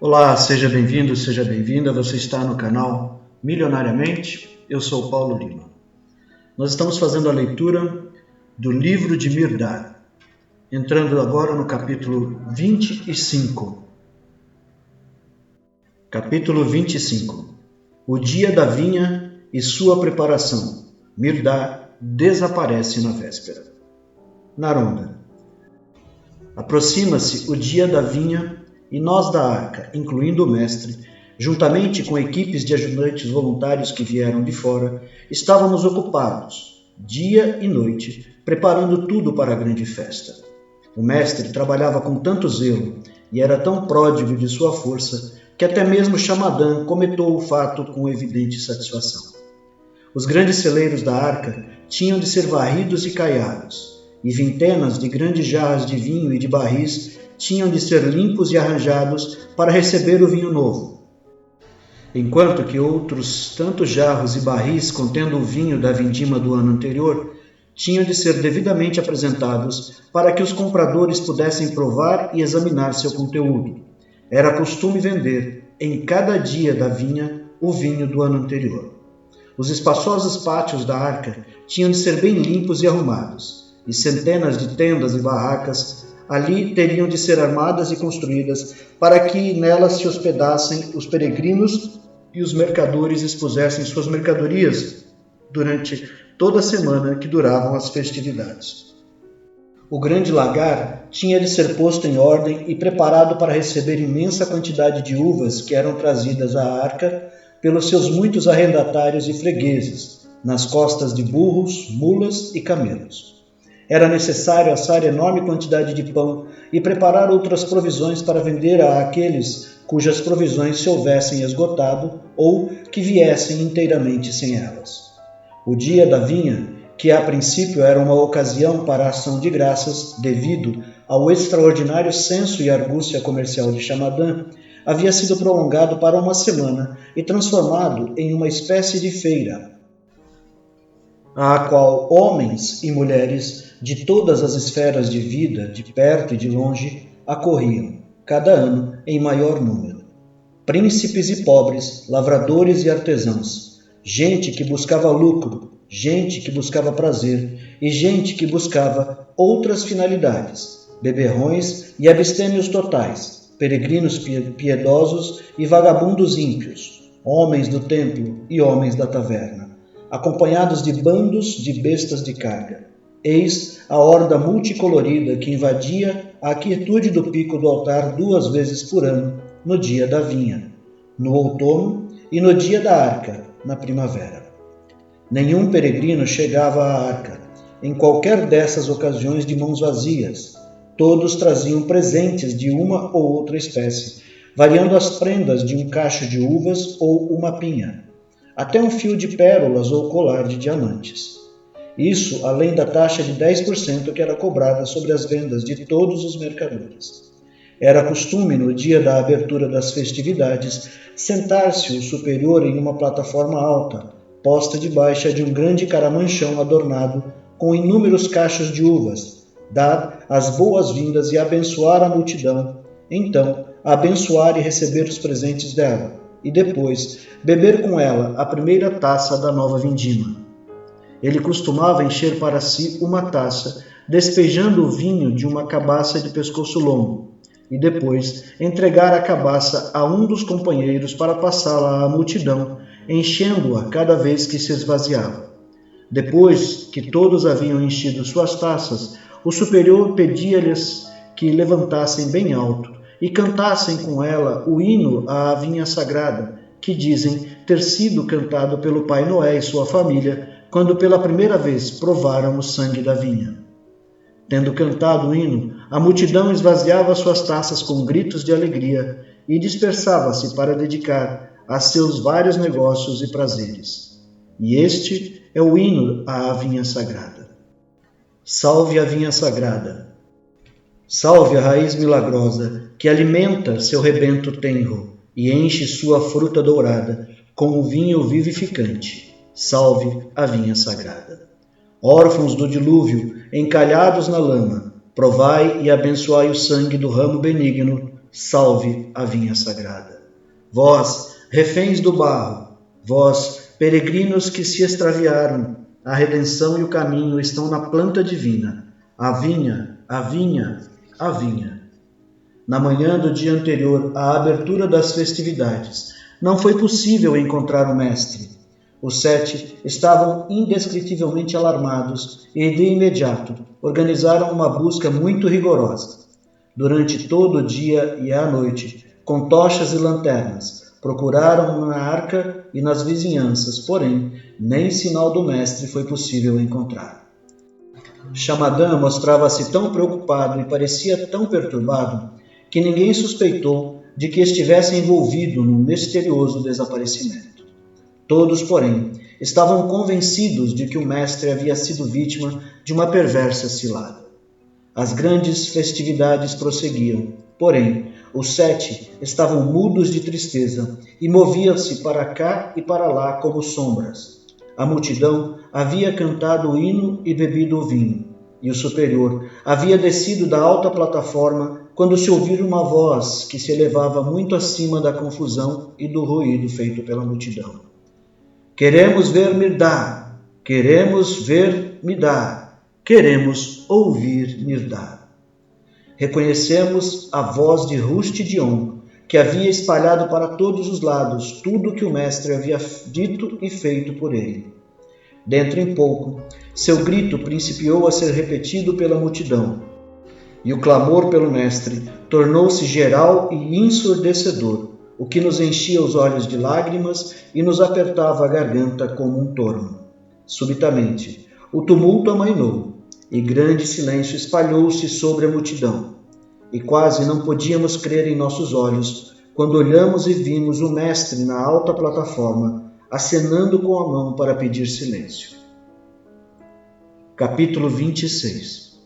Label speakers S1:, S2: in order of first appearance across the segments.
S1: Olá, seja bem-vindo, seja bem-vinda. Você está no canal Milionariamente. Eu sou o Paulo Lima. Nós estamos fazendo a leitura do livro de Mirdad, entrando agora no capítulo 25. Capítulo 25. O dia da vinha e sua preparação. Mirdad desaparece na véspera. Naronda. Aproxima-se o dia da vinha e nós da arca, incluindo o mestre, juntamente com equipes de ajudantes voluntários que vieram de fora, estávamos ocupados, dia e noite, preparando tudo para a grande festa. O mestre trabalhava com tanto zelo e era tão pródigo de sua força que até mesmo Xamadã comentou o fato com evidente satisfação. Os grandes celeiros da arca tinham de ser varridos e caiados, e vintenas de grandes jarras de vinho e de barris tinham de ser limpos e arranjados para receber o vinho novo, enquanto que outros tantos jarros e barris contendo o vinho da vindima do ano anterior tinham de ser devidamente apresentados para que os compradores pudessem provar e examinar seu conteúdo. Era costume vender, em cada dia da vinha, o vinho do ano anterior. Os espaçosos pátios da arca tinham de ser bem limpos e arrumados, e centenas de tendas e barracas ali teriam de ser armadas e construídas para que nelas se hospedassem os peregrinos e os mercadores expusessem suas mercadorias durante toda a semana que duravam as festividades. O grande lagar tinha de ser posto em ordem e preparado para receber imensa quantidade de uvas que eram trazidas à arca pelos seus muitos arrendatários e fregueses, nas costas de burros, mulas e camelos. Era necessário assar enorme quantidade de pão e preparar outras provisões para vender a aqueles cujas provisões se houvessem esgotado ou que viessem inteiramente sem elas. O dia da vinha, que a princípio era uma ocasião para a ação de graças, devido ao extraordinário senso e argúcia comercial de Xamadã, havia sido prolongado para uma semana e transformado em uma espécie de feira, à qual homens e mulheres de todas as esferas de vida, de perto e de longe, acorriam, cada ano em maior número. Príncipes e pobres, lavradores e artesãos, gente que buscava lucro, gente que buscava prazer e gente que buscava outras finalidades, beberrões e abstêmios totais, peregrinos piedosos e vagabundos ímpios, homens do templo e homens da taverna, acompanhados de bandos de bestas de carga. Eis a horda multicolorida que invadia a quietude do pico do altar 2 vezes por ano, no dia da vinha, no outono e no dia da arca, na primavera. Nenhum peregrino chegava à arca, em qualquer dessas ocasiões, de mãos vazias. Todos traziam presentes de uma ou outra espécie, variando as prendas de um cacho de uvas ou uma pinha, até um fio de pérolas ou colar de diamantes. Isso além da taxa de 10% que era cobrada sobre as vendas de todos os mercadores. Era costume, no dia da abertura das festividades, sentar-se o superior em uma plataforma alta, posta debaixo de um grande caramanchão adornado com inúmeros cachos de uvas, dar as boas-vindas e abençoar a multidão, então abençoar e receber os presentes dela, e depois beber com ela a primeira taça da nova vindima. Ele costumava encher para si uma taça, despejando o vinho de uma cabaça de pescoço longo, e depois entregar a cabaça a um dos companheiros para passá-la à multidão, enchendo-a cada vez que se esvaziava. Depois que todos haviam enchido suas taças, o superior pedia-lhes que levantassem bem alto e cantassem com ela o hino à vinha sagrada, que dizem ter sido cantado pelo Pai Noé e sua família quando pela primeira vez provaram o sangue da vinha. Tendo cantado o hino, a multidão esvaziava suas taças com gritos de alegria e dispersava-se para dedicar a seus vários negócios e prazeres. E este é o hino à vinha sagrada. Salve a vinha sagrada! Salve a raiz milagrosa que alimenta seu rebento tenro e enche sua fruta dourada com o vinho vivificante. Salve a vinha sagrada. Órfãos do dilúvio, encalhados na lama, provai e abençoai o sangue do ramo benigno salve a vinha sagrada. Vós, reféns do barro, vós, peregrinos que se extraviaram, a redenção e o caminho estão na planta divina. A vinha, a vinha, a vinha. Na manhã do dia anterior à abertura das festividades, não foi possível encontrar o mestre. Os 7 estavam indescritivelmente alarmados e, de imediato, organizaram uma busca muito rigorosa. Durante todo o dia e a noite, com tochas e lanternas, procuraram na arca e nas vizinhanças, porém, nem sinal do mestre foi possível encontrar. Chamadã mostrava-se tão preocupado e parecia tão perturbado que ninguém suspeitou de que estivesse envolvido num misterioso desaparecimento. Todos, porém, estavam convencidos de que o mestre havia sido vítima de uma perversa cilada. As grandes festividades prosseguiam, porém, os 7 estavam mudos de tristeza e moviam-se para cá e para lá como sombras. A multidão havia cantado o hino e bebido o vinho, e o superior havia descido da alta plataforma quando se ouviu uma voz que se elevava muito acima da confusão e do ruído feito pela multidão. Queremos ver Mirdá, queremos ver Midá, queremos ouvir Mirdá. Reconhecemos a voz de Rustidion, que havia espalhado para todos os lados tudo o que o mestre havia dito e feito por ele. Dentro em pouco, seu grito principiou a ser repetido pela multidão, e o clamor pelo mestre tornou-se geral e ensurdecedor, o que nos enchia os olhos de lágrimas e nos apertava a garganta como um torno. Subitamente, o tumulto amainou, e grande silêncio espalhou-se sobre a multidão, e quase não podíamos crer em nossos olhos quando olhamos e vimos o mestre na alta plataforma, acenando com a mão para pedir silêncio. Capítulo 26.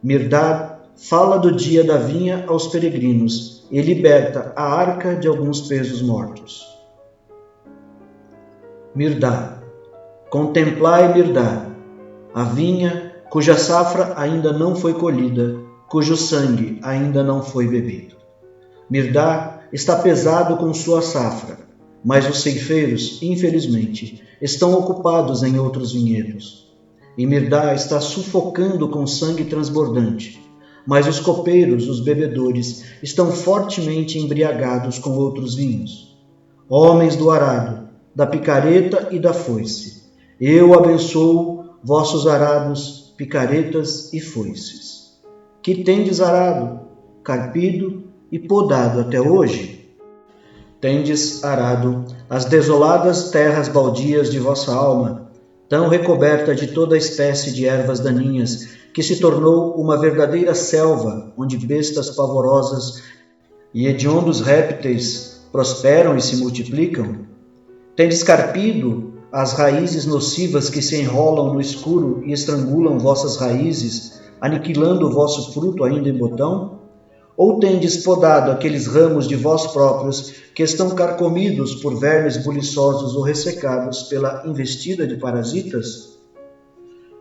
S1: Mirdá fala do dia da vinha aos peregrinos e liberta a arca de alguns pesos mortos. Mirdá. Contemplai Mirdá, a vinha cuja safra ainda não foi colhida, cujo sangue ainda não foi bebido. Mirdá está pesado com sua safra, mas os ceifeiros, infelizmente, estão ocupados em outros vinhedos. E Mirdá está sufocando com sangue transbordante, mas os copeiros, os bebedores, estão fortemente embriagados com outros vinhos. Homens do arado, da picareta e da foice, eu abençoo vossos arados, picaretas e foices. Que tendes arado, carpido e podado até hoje? Tendes arado as desoladas terras baldias de vossa alma, tão recoberta de toda espécie de ervas daninhas, que se tornou uma verdadeira selva, onde bestas pavorosas e hediondos répteis prosperam e se multiplicam? Tendes carpido as raízes nocivas que se enrolam no escuro e estrangulam vossas raízes, aniquilando o vosso fruto ainda em botão? Ou tendes podado aqueles ramos de vós próprios que estão carcomidos por vermes buliçosos ou ressecados pela investida de parasitas?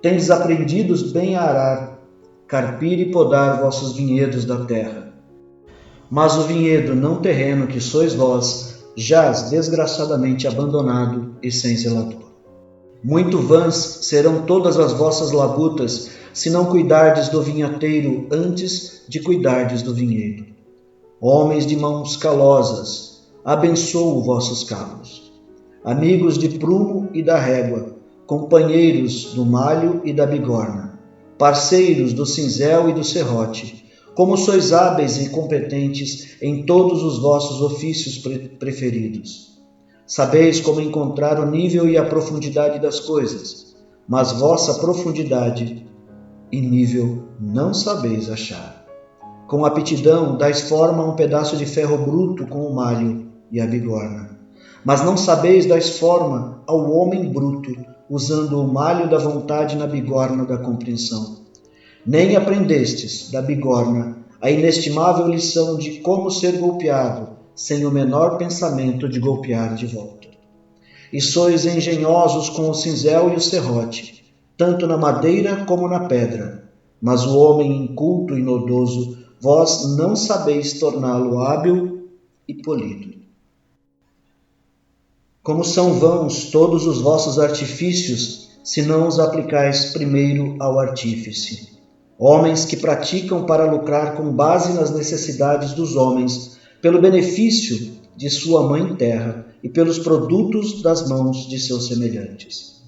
S1: Tendes aprendido bem a arar, carpir e podar vossos vinhedos da terra. Mas o vinhedo não terreno que sois vós jaz desgraçadamente abandonado e sem zelador. Muito vãs serão todas as vossas labutas, se não cuidardes do vinhateiro antes de cuidardes do vinhedo. Homens de mãos calosas, abençoo vossos calos. Amigos de prumo e da régua, companheiros do malho e da bigorna, parceiros do cinzel e do serrote, como sois hábeis e competentes em todos os vossos ofícios preferidos. Sabeis como encontrar o nível e a profundidade das coisas, mas vossa profundidade e nível não sabeis achar. Com aptidão dais forma a um pedaço de ferro bruto com o malho e a bigorna, mas não sabeis dais forma ao homem bruto, usando o malho da vontade na bigorna da compreensão. Nem aprendestes da bigorna a inestimável lição de como ser golpeado, sem o menor pensamento de golpear de volta. E sois engenhosos com o cinzel e o serrote, tanto na madeira como na pedra, mas o homem inculto e nodoso vós não sabeis torná-lo hábil e polido. Como são vãos todos os vossos artifícios, se não os aplicais primeiro ao artífice. Homens que praticam para lucrar com base nas necessidades dos homens, pelo benefício de sua mãe terra e pelos produtos das mãos de seus semelhantes.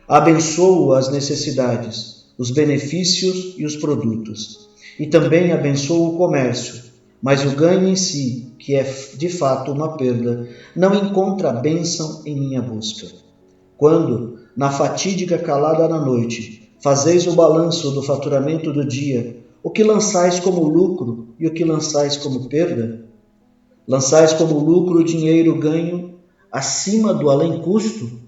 S1: Abençoo as necessidades, os benefícios e os produtos, e também abençoo o comércio, mas o ganho em si, que é de fato uma perda, não encontra bênção em minha busca. Quando, na fatídica calada da noite, fazeis o balanço do faturamento do dia, o que lançais como lucro e o que lançais como perda? Lançais como lucro o dinheiro ganho acima do além-custo?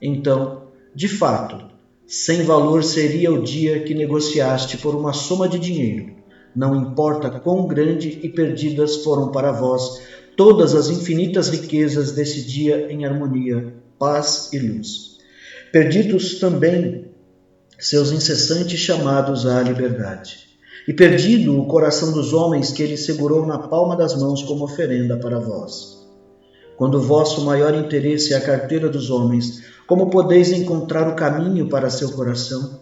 S1: Então, de fato, sem valor seria o dia que negociaste por uma soma de dinheiro. Não importa quão grande e perdidas foram para vós todas as infinitas riquezas desse dia em harmonia, paz e luz. Perdidos também seus incessantes chamados à liberdade. E perdido o coração dos homens que ele segurou na palma das mãos como oferenda para vós. Quando o vosso maior interesse é a carteira dos homens, como podeis encontrar o caminho para seu coração?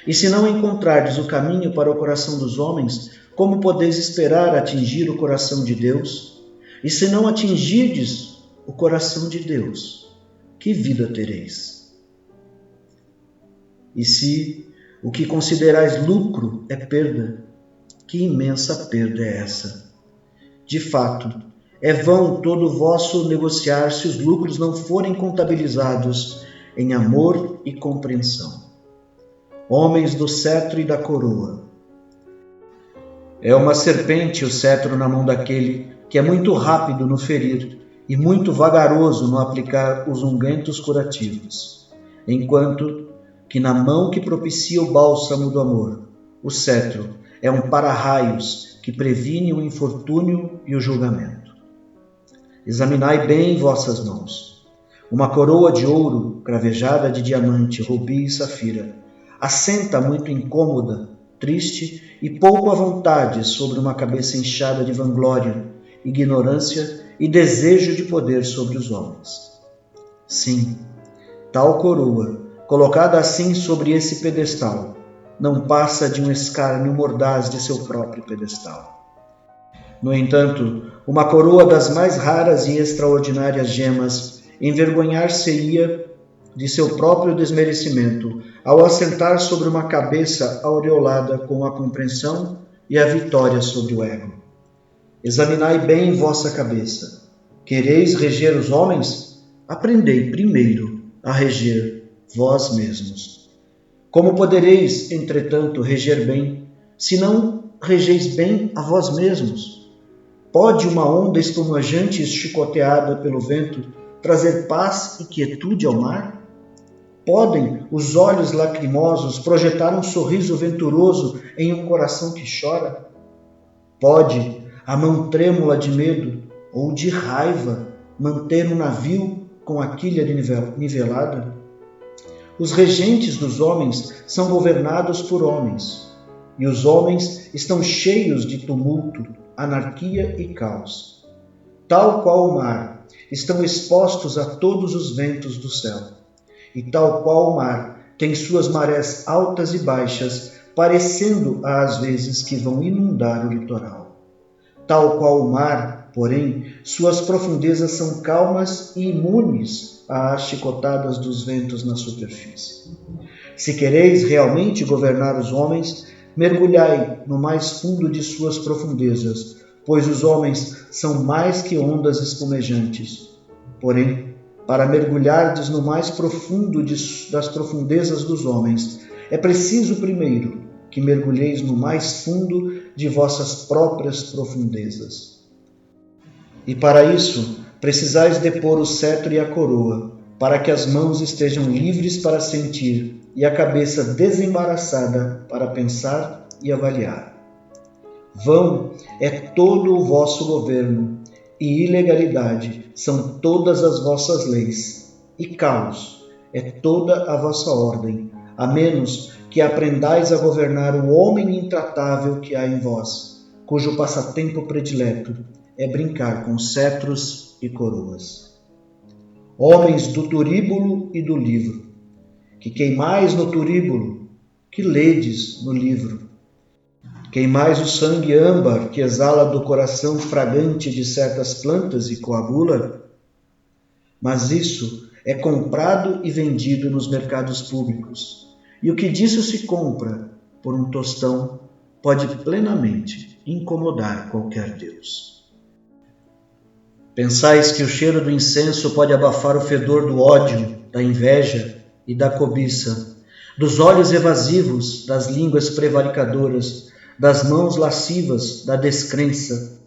S1: E se não encontrardes o caminho para o coração dos homens, como podeis esperar atingir o coração de Deus? E se não atingirdes o coração de Deus, que vida tereis? E se o que considerais lucro é perda, que imensa perda é essa? De fato, é vão todo o vosso negociar se os lucros não forem contabilizados em amor e compreensão. Homens do cetro e da coroa. É uma serpente o cetro na mão daquele que é muito rápido no ferir e muito vagaroso no aplicar os ungüentos curativos, enquanto que na mão que propicia o bálsamo do amor, o cetro é um para-raios que previne o infortúnio e o julgamento. Examinai bem vossas mãos. Uma coroa de ouro, cravejada de diamante, rubi e safira, assenta muito incômoda, triste e pouco à vontade sobre uma cabeça inchada de vanglória, ignorância e desejo de poder sobre os homens. Sim, tal coroa, colocada assim sobre esse pedestal, não passa de um escárnio mordaz de seu próprio pedestal. No entanto, uma coroa das mais raras e extraordinárias gemas envergonhar-se-ia de seu próprio desmerecimento ao assentar sobre uma cabeça aureolada com a compreensão e a vitória sobre o ego. Examinai bem vossa cabeça. Quereis reger os homens? Aprendei primeiro a reger vós mesmos. Como podereis, entretanto, reger bem, se não regeis bem a vós mesmos? Pode uma onda espumejante chicoteada pelo vento trazer paz e quietude ao mar? Podem os olhos lacrimosos projetar um sorriso venturoso em um coração que chora? Pode a mão trêmula de medo ou de raiva manter um navio com a quilha nivelada? Os regentes dos homens são governados por homens, e os homens estão cheios de tumulto, anarquia e caos. Tal qual o mar, estão expostos a todos os ventos do céu. E tal qual o mar tem suas marés altas e baixas, parecendo às vezes que vão inundar o litoral. Tal qual o mar, porém, suas profundezas são calmas e imunes às chicotadas dos ventos na superfície. Se quereis realmente governar os homens, mergulhai no mais fundo de suas profundezas, pois os homens são mais que ondas espumejantes. Porém, para mergulhardes no mais profundo das profundezas dos homens, é preciso primeiro que mergulheis no mais fundo de vossas próprias profundezas. E para isso, precisais depor o cetro e a coroa, para que as mãos estejam livres para sentir e a cabeça desembaraçada para pensar e avaliar. Vão é todo o vosso governo, e ilegalidade são todas as vossas leis, e caos é toda a vossa ordem, a menos que aprendais a governar o homem intratável que há em vós, cujo passatempo predileto é brincar com cetros e coroas. Homens do turíbulo e do livro, que queimais no turíbulo, que ledes no livro. Queimais o sangue âmbar que exala do coração fragante de certas plantas e coagula? Mas isso é comprado e vendido nos mercados públicos, e o que disso se compra por um tostão pode plenamente incomodar qualquer Deus. Pensais que o cheiro do incenso pode abafar o fedor do ódio, da inveja e da cobiça, dos olhos evasivos, das línguas prevaricadoras, das mãos lascivas, da descrença,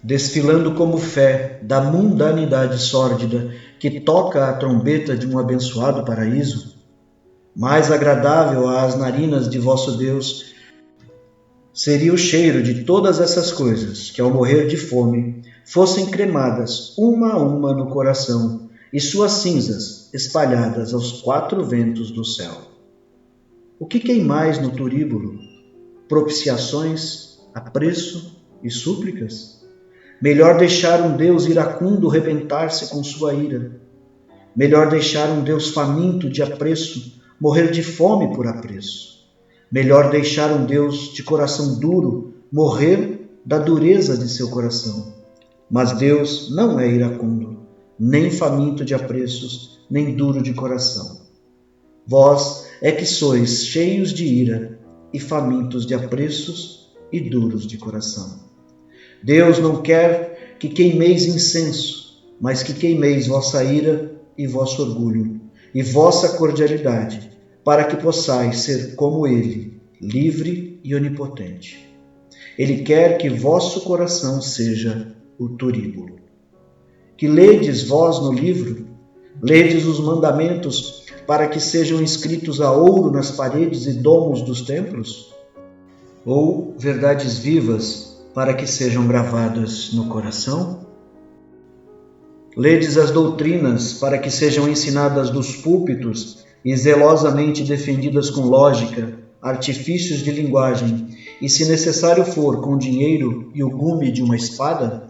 S1: desfilando como fé da mundanidade sórdida que toca a trombeta de um abençoado paraíso? Mais agradável às narinas de vosso Deus seria o cheiro de todas essas coisas que, ao morrer de fome, fossem cremadas uma a uma no coração e suas cinzas espalhadas aos quatro ventos do céu. O que queimais no turíbulo? Propiciações, apreço e súplicas? Melhor deixar um Deus iracundo rebentar-se com sua ira. Melhor deixar um Deus faminto de apreço morrer de fome por apreço. Melhor deixar um Deus de coração duro morrer da dureza de seu coração. Mas Deus não é iracundo, nem faminto de apreços, nem duro de coração. Vós é que sois cheios de ira e famintos de apreços e duros de coração. Deus não quer que queimeis incenso, mas que queimeis vossa ira e vosso orgulho, e vossa cordialidade, para que possais ser como Ele, livre e onipotente. Ele quer que vosso coração seja o turíbulo. Que ledes vós no livro? Ledes os mandamentos para que sejam escritos a ouro nas paredes e domos dos templos? Ou verdades vivas para que sejam gravadas no coração? Ledes as doutrinas para que sejam ensinadas dos púlpitos e zelosamente defendidas com lógica, artifícios de linguagem e, se necessário for, com dinheiro e o gume de uma espada?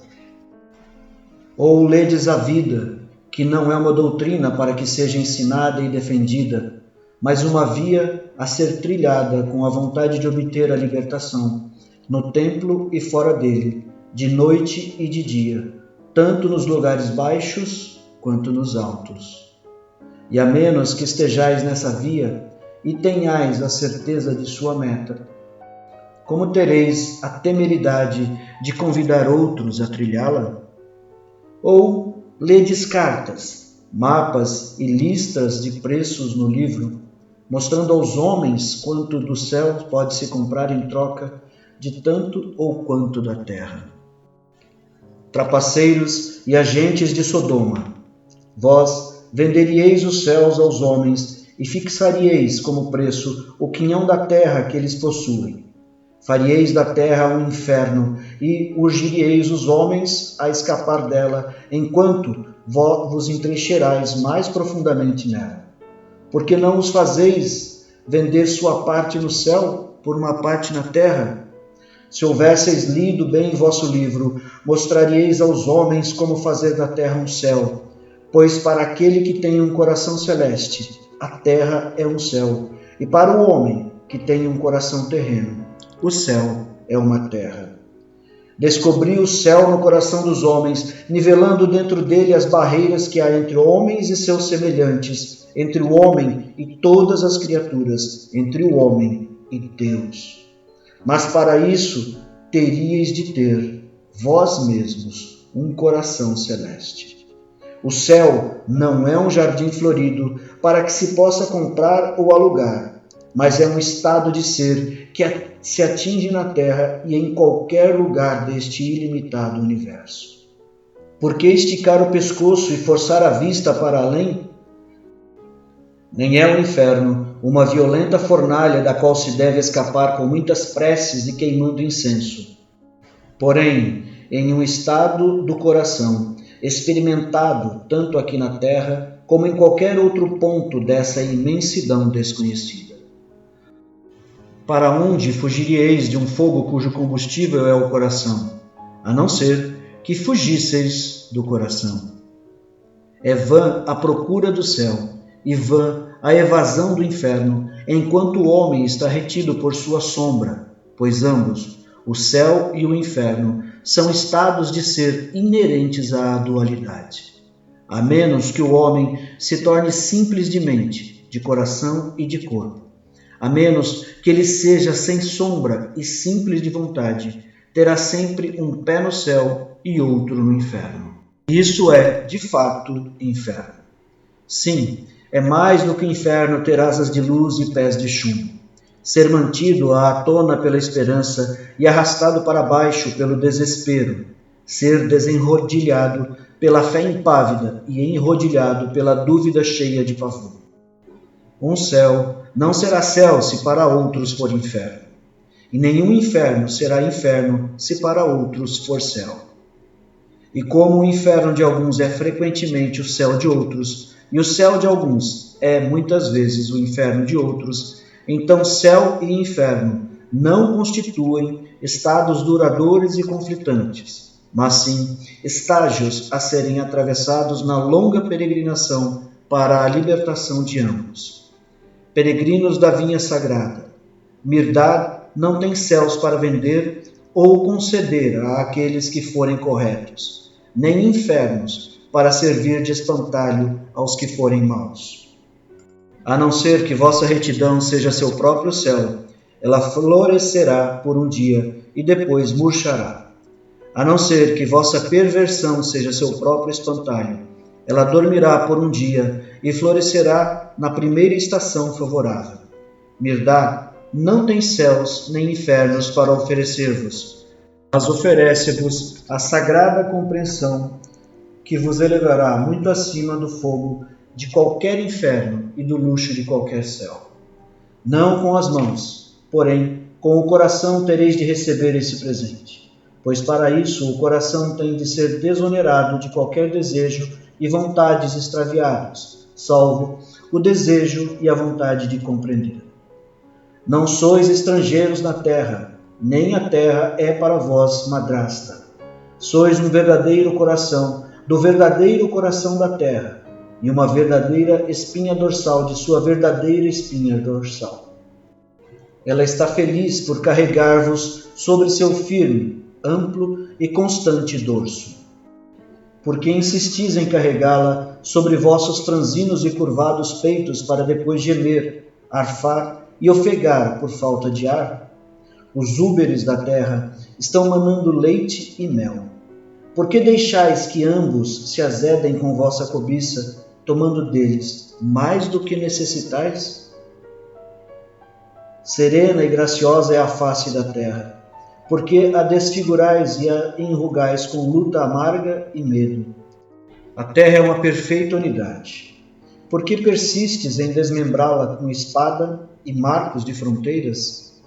S1: Ou ledes a vida, que não é uma doutrina para que seja ensinada e defendida, mas uma via a ser trilhada com a vontade de obter a libertação, no templo e fora dele, de noite e de dia, tanto nos lugares baixos quanto nos altos. E a menos que estejais nessa via e tenhais a certeza de sua meta, como tereis a temeridade de convidar outros a trilhá-la? Ou ledes cartas, mapas e listas de preços no livro, mostrando aos homens quanto do céu pode se comprar em troca de tanto ou quanto da terra. Trapaceiros e agentes de Sodoma, vós venderíeis os céus aos homens e fixaríeis como preço o quinhão da terra que eles possuem. Faríeis da terra um inferno e urgiríeis os homens a escapar dela, enquanto vos entrincheirais mais profundamente nela. Porque não os fazeis vender sua parte no céu por uma parte na terra? Se houvesseis lido bem vosso livro, mostraríeis aos homens como fazer da terra um céu, pois para aquele que tem um coração celeste, a terra é um céu, e para o homem que tem um coração terreno, o céu é uma terra. Descobri o céu no coração dos homens, nivelando dentro dele as barreiras que há entre homens e seus semelhantes, entre o homem e todas as criaturas, entre o homem e Deus. Mas para isso teríeis de ter, vós mesmos, um coração celeste. O céu não é um jardim florido para que se possa comprar ou alugar, mas é um estado de ser que se atinge na terra e em qualquer lugar deste ilimitado universo. Por que esticar o pescoço e forçar a vista para além? Nem é o inferno uma violenta fornalha da qual se deve escapar com muitas preces e queimando incenso. Porém, em um estado do coração, experimentado tanto aqui na terra como em qualquer outro ponto dessa imensidão desconhecida. Para onde fugiríeis de um fogo cujo combustível é o coração, a não ser que fugisseis do coração? É vã a procura do céu, e vã a evasão do inferno, enquanto o homem está retido por sua sombra, pois ambos, o céu e o inferno, são estados de ser inerentes à dualidade. A menos que o homem se torne simples de mente, de coração e de corpo, a menos que ele seja sem sombra e simples de vontade, terá sempre um pé no céu e outro no inferno. Isso é, de fato, inferno. Sim, é mais do que inferno ter asas de luz e pés de chumbo. Ser mantido à tona pela esperança e arrastado para baixo pelo desespero. Ser desenrodilhado pela fé impávida e enrodilhado pela dúvida cheia de pavor. Um céu não será céu se para outros for inferno, e nenhum inferno será inferno se para outros for céu. E como o inferno de alguns é frequentemente o céu de outros, e o céu de alguns é muitas vezes o inferno de outros, então céu e inferno não constituem estados duradouros e conflitantes, mas sim estágios a serem atravessados na longa peregrinação para a libertação de ambos. Peregrinos da vinha sagrada, Mirdad não tem céus para vender ou conceder àqueles que forem corretos, nem infernos para servir de espantalho aos que forem maus. A não ser que vossa retidão seja seu próprio céu, ela florescerá por um dia e depois murchará. A não ser que vossa perversão seja seu próprio espantalho, ela dormirá por um dia e florescerá na primeira estação favorável. Mirdad não tem céus nem infernos para oferecer-vos, mas oferece-vos a sagrada compreensão que vos elevará muito acima do fogo de qualquer inferno e do luxo de qualquer céu. Não com as mãos, porém com o coração tereis de receber esse presente, pois para isso o coração tem de ser desonerado de qualquer desejo e vontades extraviadas, salvo o desejo e a vontade de compreender. Não sois estrangeiros na terra, nem a terra é para vós madrasta. Sois um verdadeiro coração, do verdadeiro coração da terra, e uma verdadeira espinha dorsal de sua verdadeira espinha dorsal. Ela está feliz por carregar-vos sobre seu firme, amplo e constante dorso. Porque insistis em carregá-la sobre vossos franzinos e curvados peitos para depois gemer, arfar e ofegar por falta de ar? Os úberes da terra estão manando leite e mel. Por que deixais que ambos se azedem com vossa cobiça, tomando deles mais do que necessitais? Serena e graciosa é a face da terra, porque a desfigurais e a enrugais com luta amarga e medo. A terra é uma perfeita unidade. Por que persistes em desmembrá-la com espada e marcos de fronteiras?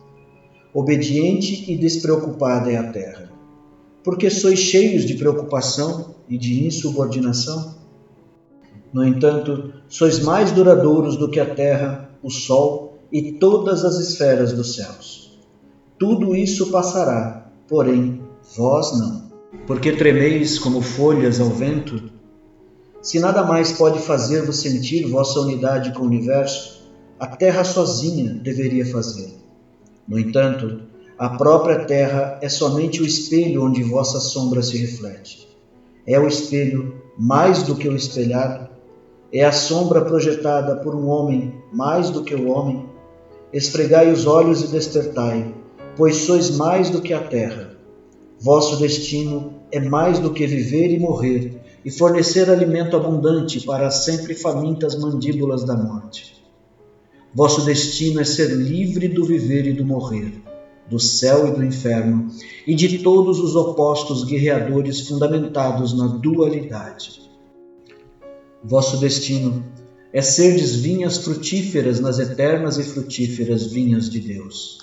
S1: Obediente e despreocupada é a terra. Porque sois cheios de preocupação e de insubordinação? No entanto, sois mais duradouros do que a terra, o sol e todas as esferas dos céus. Tudo isso passará, porém, vós não. Porque tremeis como folhas ao vento? Se nada mais pode fazer-vos sentir vossa unidade com o universo, a terra sozinha deveria fazer. No entanto, a própria terra é somente o espelho onde vossa sombra se reflete. É o espelho mais do que o espelhado? É a sombra projetada por um homem mais do que o homem? Esfregai os olhos e despertai, pois sois mais do que a terra. Vosso destino é mais do que viver e morrer, e fornecer alimento abundante para as sempre famintas mandíbulas da morte. Vosso destino é ser livre do viver e do morrer, do céu e do inferno, e de todos os opostos guerreadores fundamentados na dualidade. Vosso destino é serdes vinhas frutíferas nas eternas e frutíferas vinhas de Deus.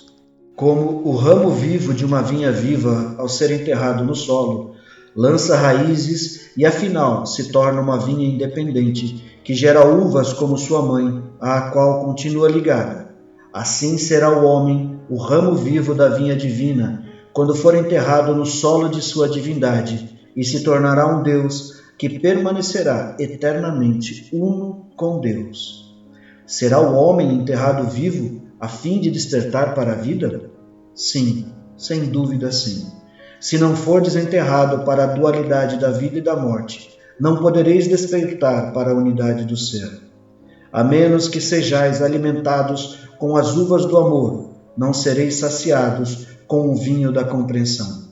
S1: Como o ramo vivo de uma vinha viva, ao ser enterrado no solo, lança raízes e afinal se torna uma vinha independente, que gera uvas como sua mãe, à qual continua ligada. Assim será o homem o ramo vivo da vinha divina, quando for enterrado no solo de sua divindade, e se tornará um Deus que permanecerá eternamente uno com Deus. Será o homem enterrado vivo a fim de despertar para a vida? Sim, sem dúvida sim. Se não for desenterrado para a dualidade da vida e da morte, não podereis despertar para a unidade do ser. A menos que sejais alimentados com as uvas do amor, não sereis saciados com o vinho da compreensão.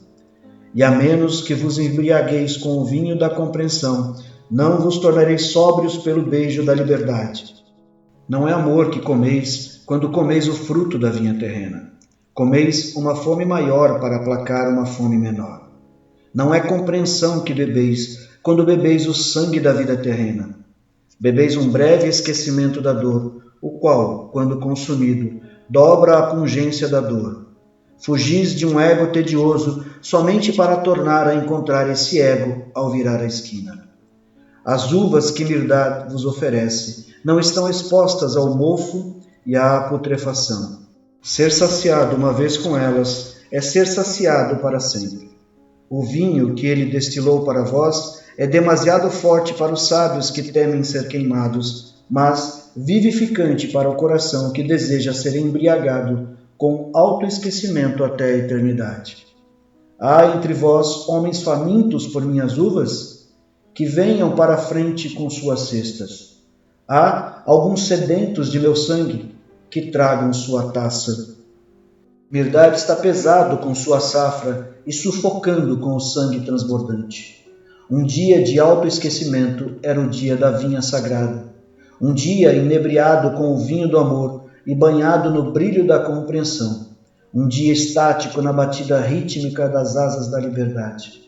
S1: E a menos que vos embriagueis com o vinho da compreensão, não vos tornareis sóbrios pelo beijo da liberdade. Não é amor que comeis quando comeis o fruto da vinha terrena. Comeis uma fome maior para aplacar uma fome menor. Não é compreensão que bebeis quando bebeis o sangue da vida terrena. Bebeis um breve esquecimento da dor, o qual, quando consumido, dobra a pungência da dor. Fugis de um ego tedioso somente para tornar a encontrar esse ego ao virar a esquina. As uvas que Mirdad vos oferece não estão expostas ao mofo e à putrefação. Ser saciado uma vez com elas é ser saciado para sempre. O vinho que ele destilou para vós é demasiado forte para os sábios que temem ser queimados, mas vivificante para o coração que deseja ser embriagado com autoesquecimento até a eternidade. Há entre vós homens famintos por minhas uvas? Que venham para a frente com suas cestas. Há alguns sedentos de meu sangue? Que tragam sua taça. Mirdad está pesado com sua safra e sufocando com o sangue transbordante. Um dia de autoesquecimento era o dia da vinha sagrada. Um dia inebriado com o vinho do amor e banhado no brilho da compreensão. Um dia estático na batida rítmica das asas da liberdade.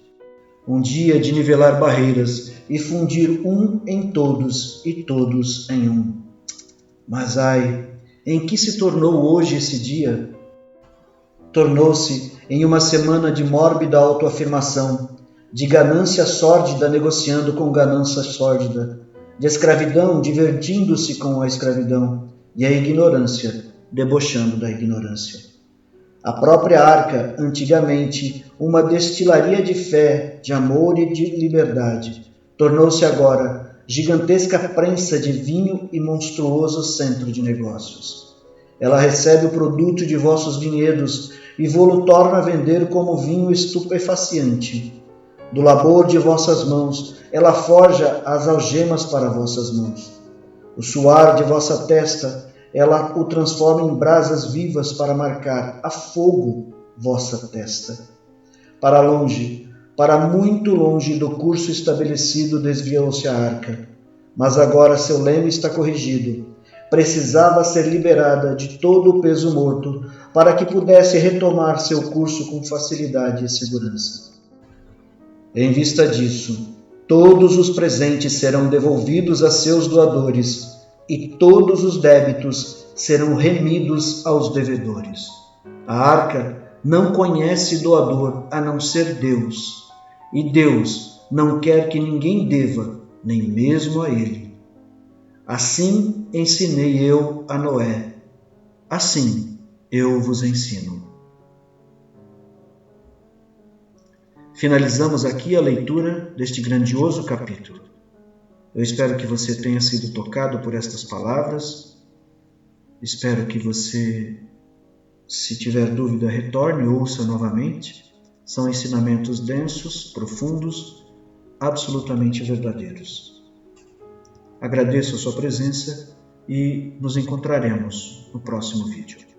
S1: Um dia de nivelar barreiras e fundir um em todos e todos em um. Mas ai, em que se tornou hoje esse dia? Tornou-se em uma semana de mórbida autoafirmação, de ganância sórdida negociando com ganância sórdida, de escravidão divertindo-se com a escravidão, e a ignorância debochando da ignorância. A própria arca, antigamente uma destilaria de fé, de amor e de liberdade, tornou-se agora gigantesca prensa de vinho e monstruoso centro de negócios. Ela recebe o produto de vossos vinhedos e vô-lo torna a vender como vinho estupefaciente. Do labor de vossas mãos, ela forja as algemas para vossas mãos. O suar de vossa testa, ela o transforma em brasas vivas para marcar a fogo vossa testa. Para longe, para muito longe do curso estabelecido desviou-se a arca, mas agora seu leme está corrigido. Precisava ser liberada de todo o peso morto para que pudesse retomar seu curso com facilidade e segurança. Em vista disso, todos os presentes serão devolvidos a seus doadores e todos os débitos serão remidos aos devedores. A arca não conhece doador a não ser Deus, e Deus não quer que ninguém deva, nem mesmo a ele. Assim ensinei eu a Noé, assim eu vos ensino. Finalizamos aqui a leitura deste grandioso capítulo. Eu espero que você tenha sido tocado por estas palavras. Espero que você, se tiver dúvida, retorne e ouça novamente. São ensinamentos densos, profundos, absolutamente verdadeiros. Agradeço a sua presença e nos encontraremos no próximo vídeo.